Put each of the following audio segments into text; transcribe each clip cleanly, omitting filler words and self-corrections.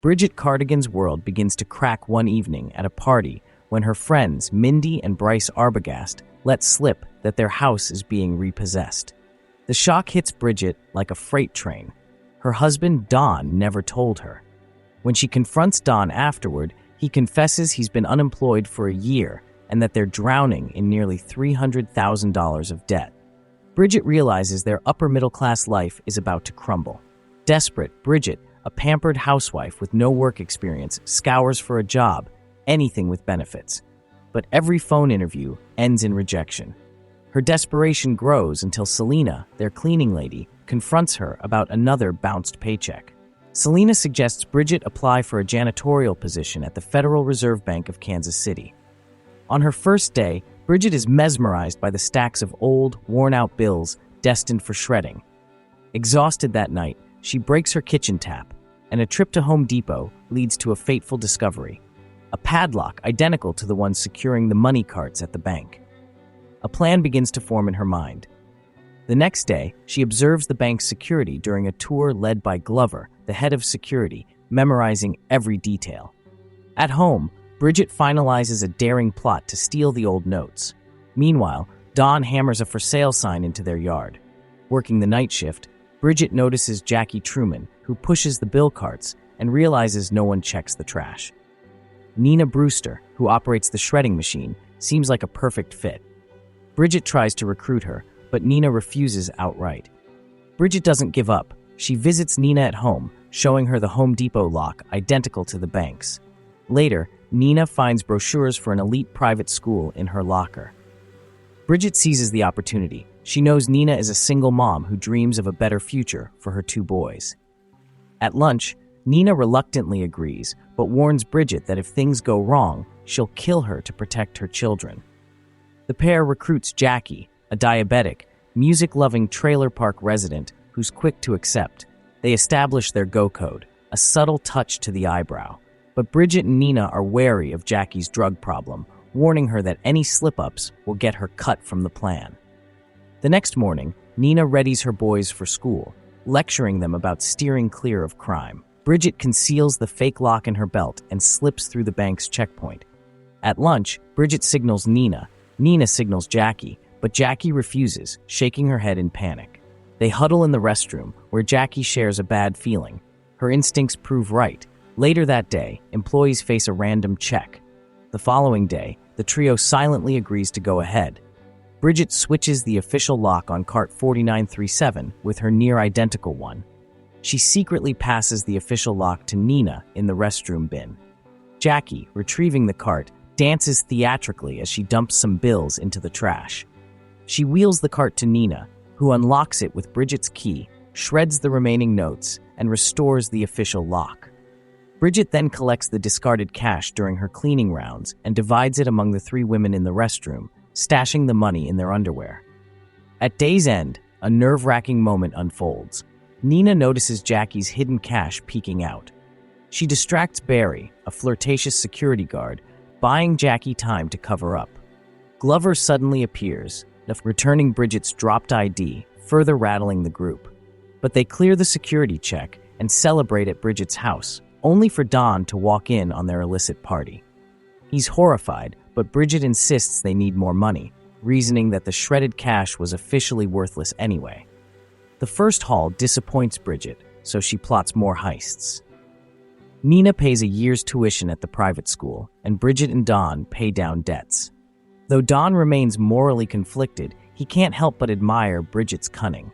Bridget Cardigan's world begins to crack one evening at a party when her friends Mindy and Bryce Arbogast let slip that their house is being repossessed. The shock hits Bridget like a freight train. Her husband Don never told her. When she confronts Don afterward, he confesses he's been unemployed for a year and that they're drowning in nearly $300,000 of debt. Bridget realizes their upper-middle-class life is about to crumble. Desperate, Bridget, a pampered housewife with no work experience, scours for a job, anything with benefits. But every phone interview ends in rejection. Her desperation grows until Selena, their cleaning lady, confronts her about another bounced paycheck. Selena suggests Bridget apply for a janitorial position at the Federal Reserve Bank of Kansas City. On her first day, Bridget is mesmerized by the stacks of old, worn-out bills destined for shredding. Exhausted that night, she breaks her kitchen tap, and a trip to Home Depot leads to a fateful discovery: a padlock identical to the one securing the money carts at the bank. A plan begins to form in her mind. The next day, she observes the bank's security during a tour led by Glover, the head of security, memorizing every detail. At home, Bridget finalizes a daring plot to steal the old notes. Meanwhile, Don hammers a for sale sign into their yard. Working the night shift, Bridget notices Jackie Truman, who pushes the bill carts and realizes no one checks the trash. Nina Brewster, who operates the shredding machine, seems like a perfect fit. Bridget tries to recruit her, but Nina refuses outright. Bridget doesn't give up. She visits Nina at home, showing her the Home Depot lock identical to the bank's. Later, Nina finds brochures for an elite private school in her locker. Bridget seizes the opportunity. She knows Nina is a single mom who dreams of a better future for her two boys. At lunch, Nina reluctantly agrees, but warns Bridget that if things go wrong, she'll kill her to protect her children. The pair recruits Jackie, a diabetic, music-loving trailer park resident who's quick to accept. They establish their go code, a subtle touch to the eyebrow. But Bridget and Nina are wary of Jackie's drug problem, warning her that any slip-ups will get her cut from the plan. The next morning, Nina readies her boys for school, lecturing them about steering clear of crime. Bridget conceals the fake lock in her belt and slips through the bank's checkpoint. At lunch, Bridget signals Nina. Nina signals Jackie, but Jackie refuses, shaking her head in panic. They huddle in the restroom, where Jackie shares a bad feeling. Her instincts prove right. Later that day, employees face a random check. The following day, the trio silently agrees to go ahead. Bridget switches the official lock on cart 4937 with her near-identical one. She secretly passes the official lock to Nina in the restroom bin. Jackie, retrieving the cart, dances theatrically as she dumps some bills into the trash. She wheels the cart to Nina, who unlocks it with Bridget's key, shreds the remaining notes, and restores the official lock. Bridget then collects the discarded cash during her cleaning rounds and divides it among the three women in the restroom, stashing the money in their underwear. At day's end, a nerve-wracking moment unfolds. Nina notices Jackie's hidden cash peeking out. She distracts Barry, a flirtatious security guard, buying Jackie time to cover up. Glover suddenly appears, returning Bridget's dropped ID, further rattling the group. But they clear the security check and celebrate at Bridget's house, only for Don to walk in on their illicit party. He's horrified, but Bridget insists they need more money, reasoning that the shredded cash was officially worthless anyway. The first haul disappoints Bridget, so she plots more heists. Nina pays a year's tuition at the private school, and Bridget and Don pay down debts. Though Don remains morally conflicted, he can't help but admire Bridget's cunning.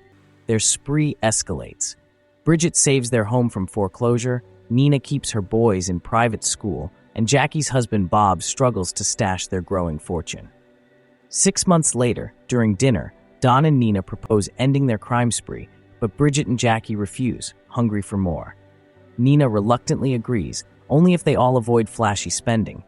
Their spree escalates. Bridget saves their home from foreclosure, Nina keeps her boys in private school, and Jackie's husband Bob struggles to stash their growing fortune. 6 months later, during dinner, Don and Nina propose ending their crime spree, but Bridget and Jackie refuse, hungry for more. Nina reluctantly agrees, only if they all avoid flashy spending.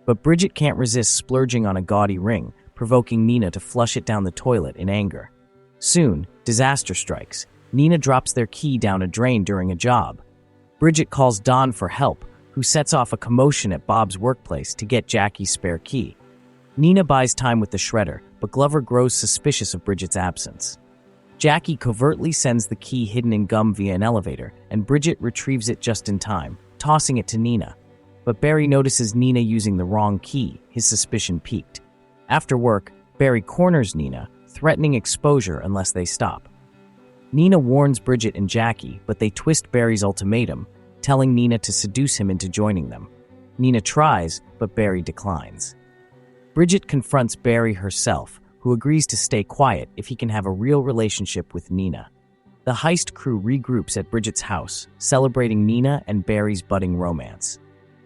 But Bridget can't resist splurging on a gaudy ring, provoking Nina to flush it down the toilet in anger. Soon, disaster strikes. Nina drops their key down a drain during a job. Bridget calls Don for help, who sets off a commotion at Bob's workplace to get Jackie's spare key. Nina buys time with the shredder, but Glover grows suspicious of Bridget's absence. Jackie covertly sends the key hidden in gum via an elevator, and Bridget retrieves it just in time. tossing it to Nina. But Barry notices Nina using the wrong key, his suspicion piqued. After work, Barry corners Nina, threatening exposure unless they stop. Nina warns Bridget and Jackie, but they twist Barry's ultimatum, telling Nina to seduce him into joining them. Nina tries, but Barry declines. Bridget confronts Barry herself, who agrees to stay quiet if he can have a real relationship with Nina. The heist crew regroups at Bridget's house, celebrating Nina and Barry's budding romance.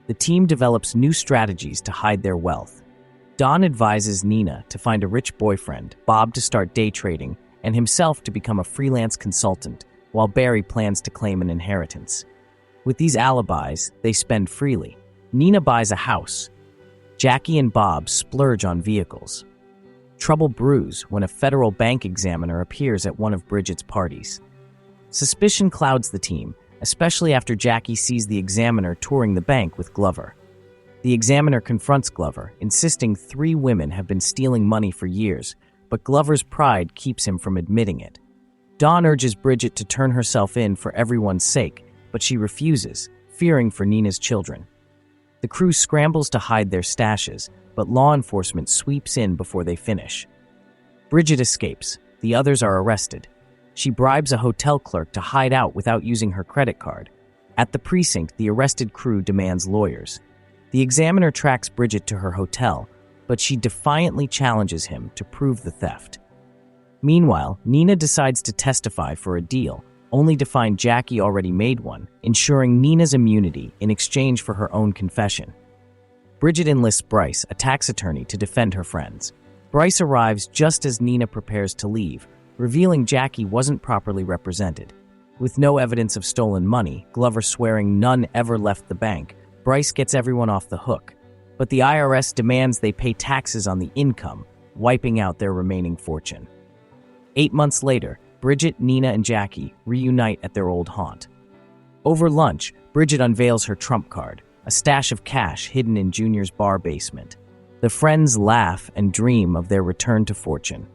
The team develops new strategies to hide their wealth. Don advises Nina to find a rich boyfriend, Bob to start day trading, and himself to become a freelance consultant, while Barry plans to claim an inheritance. With these alibis, they spend freely. Nina buys a house. Jackie and Bob splurge on vehicles. Trouble brews when a federal bank examiner appears at one of Bridget's parties. Suspicion clouds the team, especially after Jackie sees the examiner touring the bank with Glover. The examiner confronts Glover, insisting 3 women have been stealing money for years, but Glover's pride keeps him from admitting it. Dawn urges Bridget to turn herself in for everyone's sake, but she refuses, fearing for Nina's children. The crew scrambles to hide their stashes, but law enforcement sweeps in before they finish. Bridget escapes. The others are arrested. She bribes a hotel clerk to hide out without using her credit card. At the precinct, the arrested crew demands lawyers. The examiner tracks Bridget to her hotel, but she defiantly challenges him to prove the theft. Meanwhile, Nina decides to testify for a deal, only to find Jackie already made one, ensuring Nina's immunity in exchange for her own confession. Bridget enlists Bryce, a tax attorney, to defend her friends. Bryce arrives just as Nina prepares to leave, revealing Jackie wasn't properly represented. With no evidence of stolen money, Glover swearing none ever left the bank, Bryce gets everyone off the hook. But the IRS demands they pay taxes on the income, wiping out their remaining fortune. 8 months later, Bridget, Nina, and Jackie reunite at their old haunt. Over lunch, Bridget unveils her trump card, a stash of cash hidden in Junior's bar basement. The friends laugh and dream of their return to fortune.